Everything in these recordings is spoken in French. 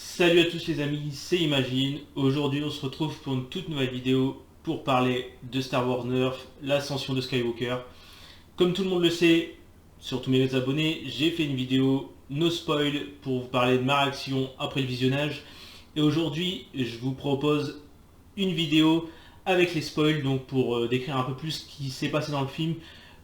Salut à tous les amis, c'est Imagine. Aujourd'hui on se retrouve pour une toute nouvelle vidéo pour parler de Star Wars 9, l'ascension de Skywalker. Comme tout le monde le sait, surtout mes abonnés, j'ai fait une vidéo no spoil pour vous parler de ma réaction après le visionnage. Et aujourd'hui je vous propose une vidéo avec les spoils, donc pour décrire un peu plus ce qui s'est passé dans le film,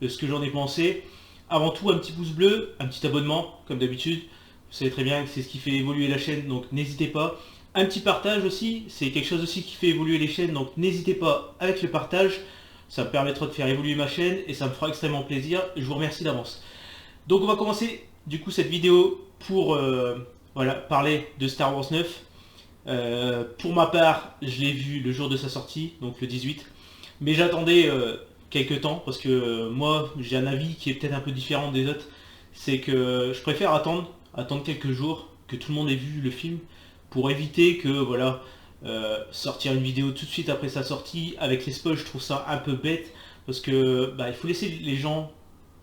ce que j'en ai pensé. Avant tout, un petit pouce bleu, un petit abonnement, comme d'habitude. Vous savez très bien que c'est ce qui fait évoluer la chaîne, donc n'hésitez pas. Un petit partage aussi, c'est quelque chose aussi qui fait évoluer les chaînes, donc n'hésitez pas avec le partage. Ça me permettra de faire évoluer ma chaîne et ça me fera extrêmement plaisir. Je vous remercie d'avance. Donc on va commencer du coup cette vidéo pour voilà, parler de Star Wars 9. Pour ma part, je l'ai vu le jour de sa sortie, donc le 18. Mais j'attendais quelques temps parce que moi j'ai un avis qui est peut-être un peu différent des autres. C'est que je préfère attendre quelques jours que tout le monde ait vu le film pour éviter que voilà sortir une vidéo tout de suite après sa sortie avec les spoils. Je trouve ça un peu bête parce que bah, il faut laisser les gens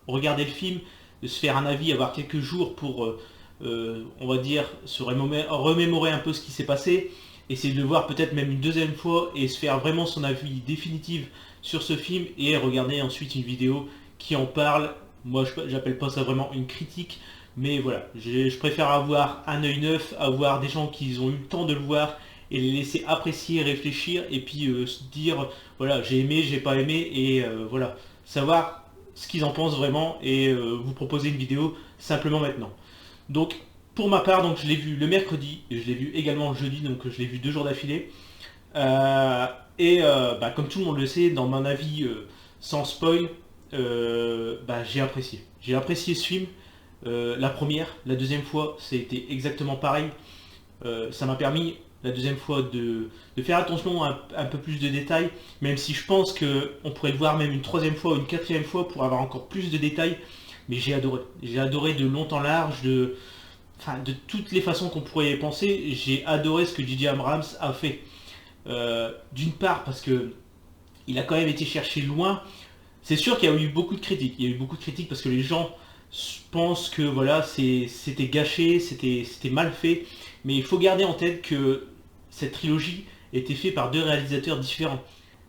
regarder le film, de se faire un avis, avoir quelques jours pour on va dire se remémorer un peu ce qui s'est passé, essayer de le voir peut-être même une deuxième fois et se faire vraiment son avis définitif sur ce film et regarder ensuite une vidéo qui en parle. Moi j'appelle pas ça vraiment une critique, mais voilà, je préfère avoir un œil neuf, avoir des gens qui ont eu le temps de le voir et les laisser apprécier, réfléchir et puis se dire voilà j'ai aimé, j'ai pas aimé et voilà, savoir ce qu'ils en pensent vraiment et vous proposer une vidéo simplement maintenant. Donc pour ma part, donc je l'ai vu le mercredi et je l'ai vu également le jeudi, donc je l'ai vu 2 jours d'affilée. Euh, bah, comme tout le monde le sait, dans mon avis sans spoil, bah, j'ai apprécié. J'ai apprécié ce film. La première, la deuxième fois, c'était exactement pareil. Ça m'a permis la deuxième fois de faire attention à un peu plus de détails, même si je pense qu'on pourrait le voir même une troisième fois ou une quatrième fois pour avoir encore plus de détails. Mais j'ai adoré. J'ai adoré de long en large, enfin, de toutes les façons qu'on pourrait y penser. J'ai adoré ce que J.J. Abrams a fait. D'une part parce que il a quand même été cherché loin. C'est sûr qu'il y a eu beaucoup de critiques. Il y a eu beaucoup de critiques parce que les gens pensent que voilà, c'était gâché, c'était mal fait. Mais il faut garder en tête que cette trilogie était faite par 2 réalisateurs différents.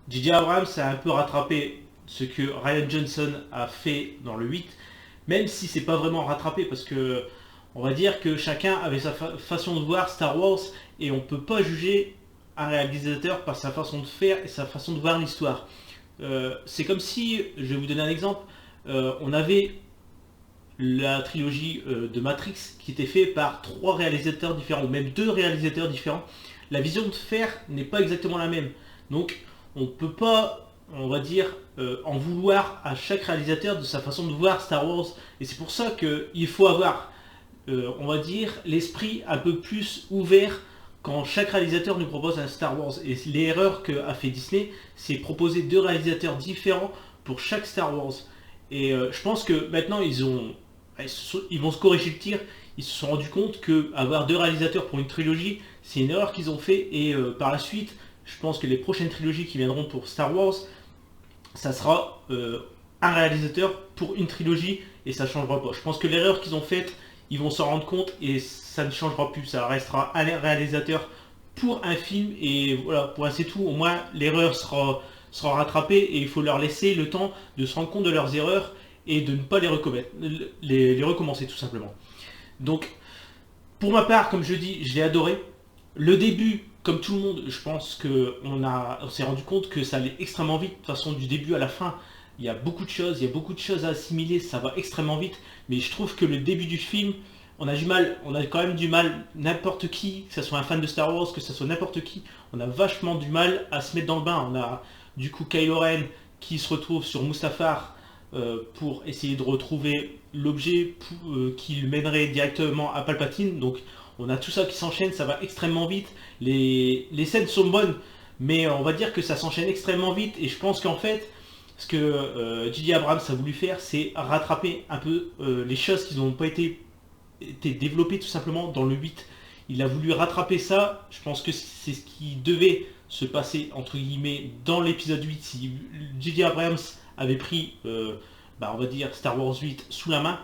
J.J. Abrams a un peu rattrapé ce que Ryan Johnson a fait dans le 8, même si c'est pas vraiment rattrapé parce que on va dire que chacun avait sa façon de voir Star Wars et on peut pas juger un réalisateur par sa façon de faire et sa façon de voir l'histoire. C'est comme si, je vais vous donner un exemple, on avait la trilogie de Matrix qui était faite par 3 réalisateurs différents, ou même 2 réalisateurs différents. La vision de faire n'est pas exactement la même. Donc on ne peut pas, on va dire, en vouloir à chaque réalisateur de sa façon de voir Star Wars. Et c'est pour ça qu'il faut avoir, on va dire, l'esprit un peu plus ouvert quand chaque réalisateur nous propose un Star Wars. Et l'erreur qu'a fait Disney, c'est proposer 2 réalisateurs différents pour chaque Star Wars. Et je pense que maintenant ils vont se corriger le tir. Ils se sont rendus compte que avoir 2 réalisateurs pour une trilogie, c'est une erreur qu'ils ont fait. Et par la suite, je pense que les prochaines trilogies qui viendront pour Star Wars, ça sera un réalisateur pour une trilogie et ça changera pas. Je pense que l'erreur qu'ils ont faite, ils vont s'en rendre compte et ça ne changera plus. Ça restera un réalisateur pour un film et voilà, pour c'est tout. Au moins l'erreur sera rattrapée et il faut leur laisser le temps de se rendre compte de leurs erreurs et de ne pas les recommettre, les recommencer tout simplement. Donc pour ma part, comme je dis, je l'ai adoré. Le début, comme tout le monde, je pense on s'est rendu compte que ça allait extrêmement vite. De toute façon, du début à la fin, il y a beaucoup de choses, il y a beaucoup de choses à assimiler, ça va extrêmement vite. Mais je trouve que le début du film, on a quand même du mal, n'importe qui, que ce soit un fan de Star Wars, que ce soit n'importe qui, on a vachement du mal à se mettre dans le bain. On a du coup Kylo Ren qui se retrouve sur Mustafar pour essayer de retrouver l'objet qui le mènerait directement à Palpatine. Donc on a tout ça qui s'enchaîne, ça va extrêmement vite. Les scènes sont bonnes, mais on va dire que ça s'enchaîne extrêmement vite. Et je pense qu'en fait, ce que J.J. Abrams a voulu faire, c'est rattraper un peu les choses qui n'ont pas été développées tout simplement dans le 8. Il a voulu rattraper ça. Je pense que c'est ce qui devait se passer entre guillemets dans l'épisode 8. Si J.J. Abrams avait pris, bah, on va dire, Star Wars 8 sous la main,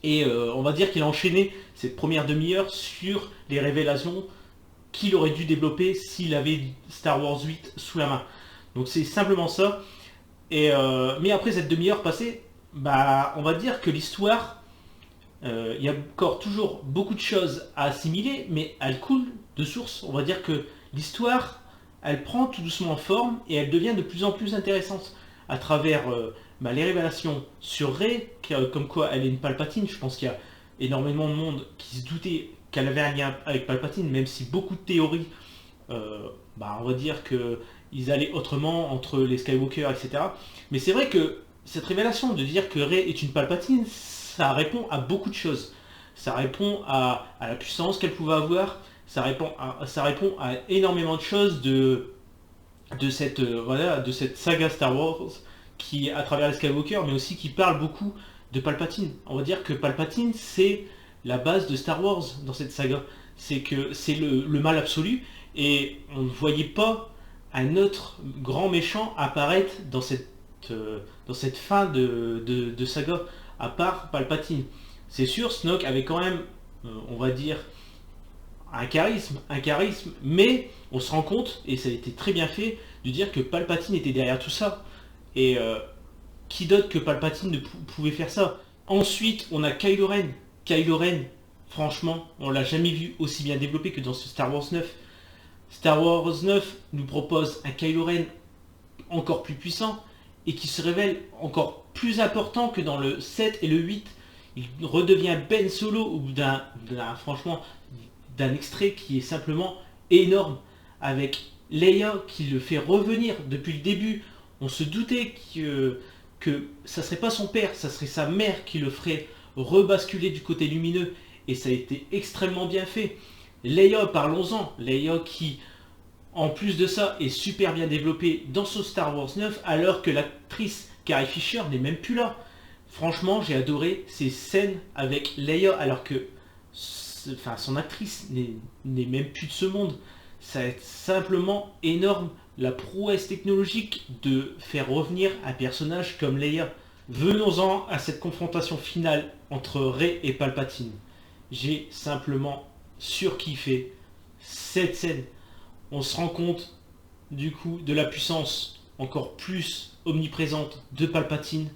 Et on va dire qu'il a enchaîné cette première demi-heure sur les révélations qu'il aurait dû développer s'il avait Star Wars 8 sous la main. Donc c'est simplement ça. Et mais après cette demi-heure passée, bah on va dire que l'histoire, il y a encore toujours beaucoup de choses à assimiler, mais elle coule de source. On va dire que l'histoire, elle prend tout doucement forme et elle devient de plus en plus intéressante à travers les révélations sur Rey, comme quoi elle est une Palpatine. Je pense qu'il y a énormément de monde qui se doutait qu'elle avait un lien avec Palpatine, même si beaucoup de théories, on va dire que ils allaient autrement entre les Skywalker, etc. Mais c'est vrai que cette révélation de dire que Rey est une Palpatine, ça répond à beaucoup de choses. Ça répond à la puissance qu'elle pouvait avoir, ça répond à énormément de choses de cette saga Star Wars qui, à travers les Skywalker, mais aussi qui parle beaucoup de Palpatine. On va dire que Palpatine, c'est la base de Star Wars dans cette saga. C'est que c'est le mal absolu, et on ne voyait pas un autre grand méchant apparaître dans cette fin de saga, à part Palpatine. C'est sûr, Snoke avait quand même, on va dire, un charisme, mais on se rend compte, et ça a été très bien fait, de dire que Palpatine était derrière tout ça. Et qui d'autre que Palpatine ne pouvait faire ça? Ensuite, on a Kylo Ren. Kylo Ren, franchement, on l'a jamais vu aussi bien développé que dans ce Star Wars 9. Star Wars 9 nous propose un Kylo Ren encore plus puissant et qui se révèle encore plus important que dans le 7 et le 8. Il redevient Ben Solo au bout franchement, d'un extrait qui est simplement énorme, avec Leia qui le fait revenir depuis le début. On se doutait que ça serait pas son père, ça serait sa mère qui le ferait rebasculer du côté lumineux, et ça a été extrêmement bien fait. Leia, parlons-en, Leia qui, en plus de ça, est super bien développée dans ce Star Wars 9, alors que l'actrice Carrie Fisher n'est même plus là. Franchement, j'ai adoré ces scènes avec Leia, alors que son actrice n'est même plus de ce monde. Ça va être simplement énorme, la prouesse technologique de faire revenir un personnage comme Leia. Venons-en à cette confrontation finale entre Rey et Palpatine. J'ai simplement surkiffé cette scène. On se rend compte du coup de la puissance encore plus omniprésente de Palpatine.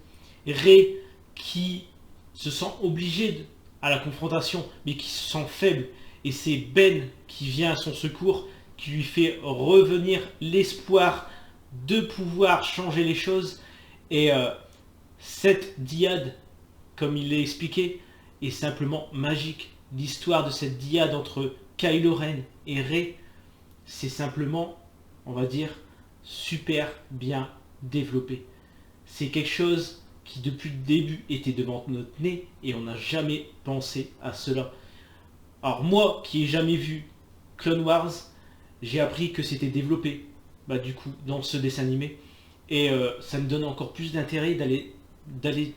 Rey qui se sent obligé à la confrontation, mais qui se sent faible. Et c'est Ben qui vient à son secours, qui lui fait revenir l'espoir de pouvoir changer les choses. Et cette dyade, comme il l'a expliqué, est simplement magique. L'histoire de cette dyade entre Kylo Ren et Rey, c'est simplement, on va dire, super bien développé. C'est quelque chose qui depuis le début était devant notre nez et on n'a jamais pensé à cela. Alors moi qui n'ai jamais vu Clone Wars, j'ai appris que c'était développé du coup dans ce dessin animé, et ça me donne encore plus d'intérêt d'aller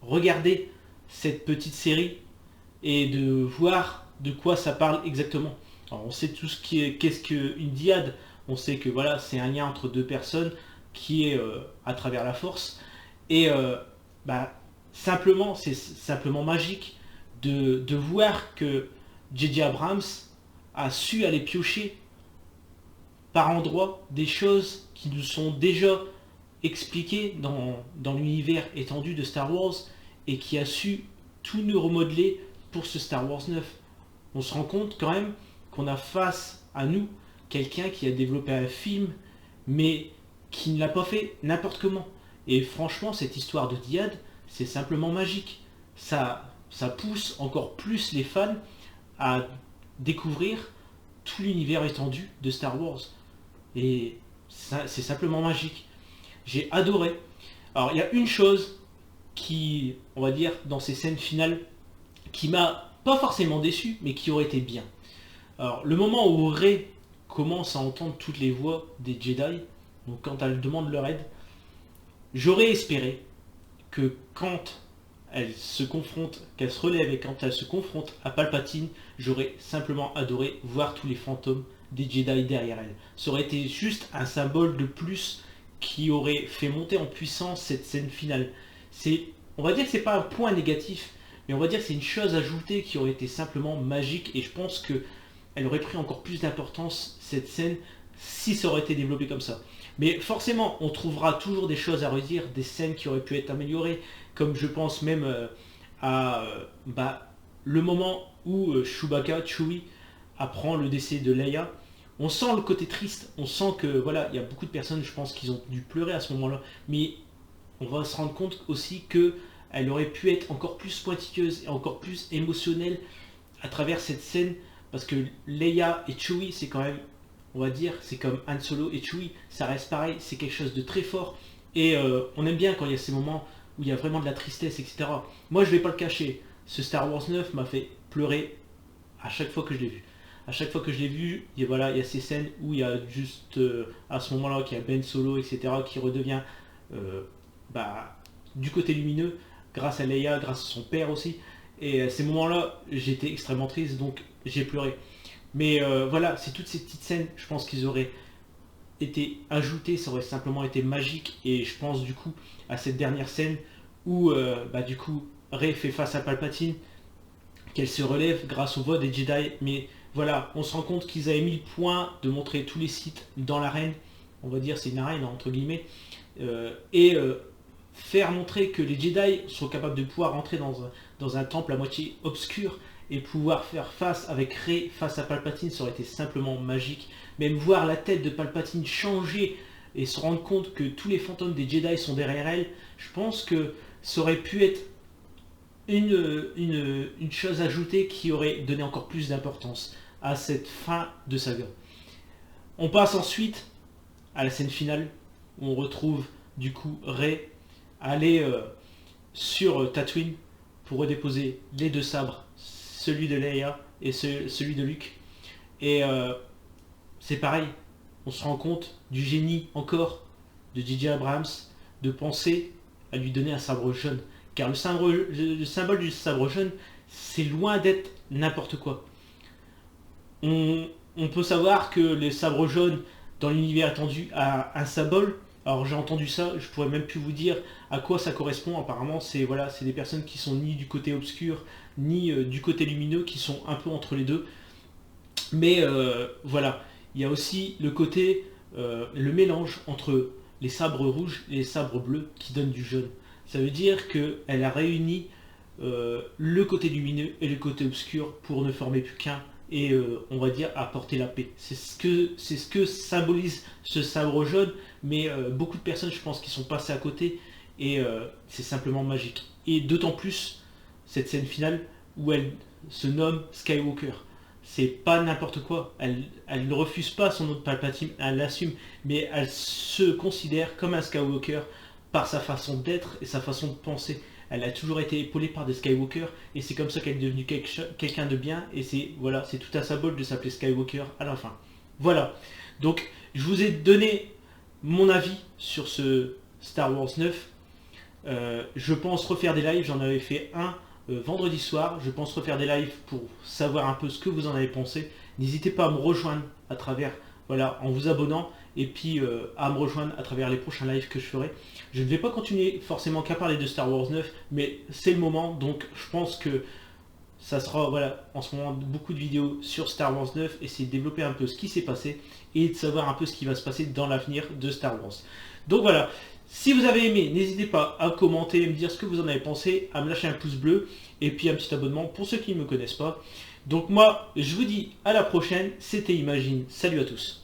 regarder cette petite série et de voir de quoi ça parle exactement. Alors on sait tout ce qui est qu'est-ce qu'une dyade, on sait que voilà, c'est un lien entre deux personnes qui est à travers la force, et simplement c'est simplement magique de voir que J.J. Abrams a su aller piocher par endroits des choses qui nous sont déjà expliquées dans l'univers étendu de Star Wars, et qui a su tout nous remodeler pour ce Star Wars 9. On se rend compte quand même qu'on a face à nous quelqu'un qui a développé un film, mais qui ne l'a pas fait n'importe comment. Et franchement, cette histoire de dyade, c'est simplement magique. Ça pousse encore plus les fans à découvrir tout l'univers étendu de Star Wars. Et c'est simplement magique. J'ai adoré. Alors, il y a une chose qui, on va dire, dans ces scènes finales, qui m'a pas forcément déçu, mais qui aurait été bien. Alors, le moment où Rey commence à entendre toutes les voix des Jedi, donc quand elle demande leur aide, j'aurais espéré que quand elle se confronte, qu'elle se relève et quand elle se confronte à Palpatine, j'aurais simplement adoré voir tous les fantômes des Jedi derrière elle. Ça aurait été juste un symbole de plus qui aurait fait monter en puissance cette scène finale. On va dire que c'est pas un point négatif, mais on va dire que c'est une chose ajoutée qui aurait été simplement magique, et je pense que elle aurait pris encore plus d'importance, cette scène, si ça aurait été développé comme ça. Mais forcément, on trouvera toujours des choses à redire, des scènes qui auraient pu être améliorées, comme je pense même à le moment où Chewbacca, Chewie, apprend le décès de Leia. On sent le côté triste, on sent que voilà, il y a beaucoup de personnes, je pense, qui ont dû pleurer à ce moment-là, mais on va se rendre compte aussi que elle aurait pu être encore plus pointilleuse et encore plus émotionnelle à travers cette scène, parce que Leia et Chewie, c'est quand même, on va dire, c'est comme Han Solo et Chewie, ça reste pareil, c'est quelque chose de très fort, et on aime bien quand il y a ces moments où il y a vraiment de la tristesse, etc. Moi, je vais pas le cacher, ce Star Wars 9 m'a fait pleurer à chaque fois que je l'ai vu. À chaque fois que je l'ai vu, il y a ces scènes où il y a juste à ce moment-là qu'il y a Ben Solo, etc., qui redevient du côté lumineux, grâce à Leia, grâce à son père aussi. Et à ces moments-là, j'étais extrêmement triste, donc j'ai pleuré. Mais voilà, c'est toutes ces petites scènes, je pense qu'ils auraient été ajoutées, ça aurait simplement été magique. Et je pense du coup à cette dernière scène où du coup Rey fait face à Palpatine, qu'elle se relève grâce au vote des Jedi. Mais voilà, on se rend compte qu'ils avaient mis le point de montrer tous les sites dans l'arène. On va dire c'est une arène entre guillemets. Faire montrer que les Jedi sont capables de pouvoir rentrer dans un temple à moitié obscur et pouvoir faire face avec Rey face à Palpatine, ça aurait été simplement magique. Même voir la tête de Palpatine changer et se rendre compte que tous les fantômes des Jedi sont derrière elle, je pense que ça aurait pu être une chose ajoutée qui aurait donné encore plus d'importance à cette fin de saga. On passe ensuite à la scène finale où on retrouve du coup Rey aller sur Tatooine pour redéposer les deux sabres, celui de Leia et celui de Luke. Et c'est pareil, on se rend compte du génie encore de J.J. Abrams de penser à lui donner un sabre jaune. Car le symbole du sabre jaune, c'est loin d'être n'importe quoi. On peut savoir que les sabres jaunes dans l'univers étendu a un symbole. Alors j'ai entendu ça, je pourrais même plus vous dire à quoi ça correspond. Apparemment c'est des personnes qui sont ni du côté obscur ni du côté lumineux, qui sont un peu entre les deux. Mais voilà, il y a aussi le côté, le mélange entre les sabres rouges et les sabres bleus qui donnent du jaune. Ça veut dire qu'elle a réuni le côté lumineux et le côté obscur pour ne former plus qu'un, et on va dire apporter la paix. C'est ce que symbolise ce sabre jaune, mais beaucoup de personnes, je pense, qui sont passées à côté, et c'est simplement magique. Et d'autant plus cette scène finale où elle se nomme Skywalker. C'est pas n'importe quoi. Elle ne refuse pas son nom de Palpatine, elle l'assume, mais elle se considère comme un Skywalker par sa façon d'être et sa façon de penser. Elle a toujours été épaulée par des Skywalker, et c'est comme ça qu'elle est devenue quelqu'un de bien, et c'est tout un symbole de s'appeler Skywalker à la fin. Voilà. Donc je vous ai donné mon avis sur ce Star Wars 9. Je pense refaire des lives, j'en avais fait un vendredi soir. Je pense refaire des lives pour savoir un peu ce que vous en avez pensé. N'hésitez pas à me rejoindre à travers, en vous abonnant, et puis à me rejoindre à travers les prochains lives que je ferai. Je ne vais pas continuer forcément qu'à parler de Star Wars 9, mais c'est le moment, donc je pense que ça sera, en ce moment, beaucoup de vidéos sur Star Wars 9, essayer de développer un peu ce qui s'est passé, et de savoir un peu ce qui va se passer dans l'avenir de Star Wars. Donc voilà, si vous avez aimé, n'hésitez pas à commenter, me dire ce que vous en avez pensé, à me lâcher un pouce bleu, et puis un petit abonnement pour ceux qui ne me connaissent pas. Donc moi, je vous dis à la prochaine, c'était Imagine, salut à tous.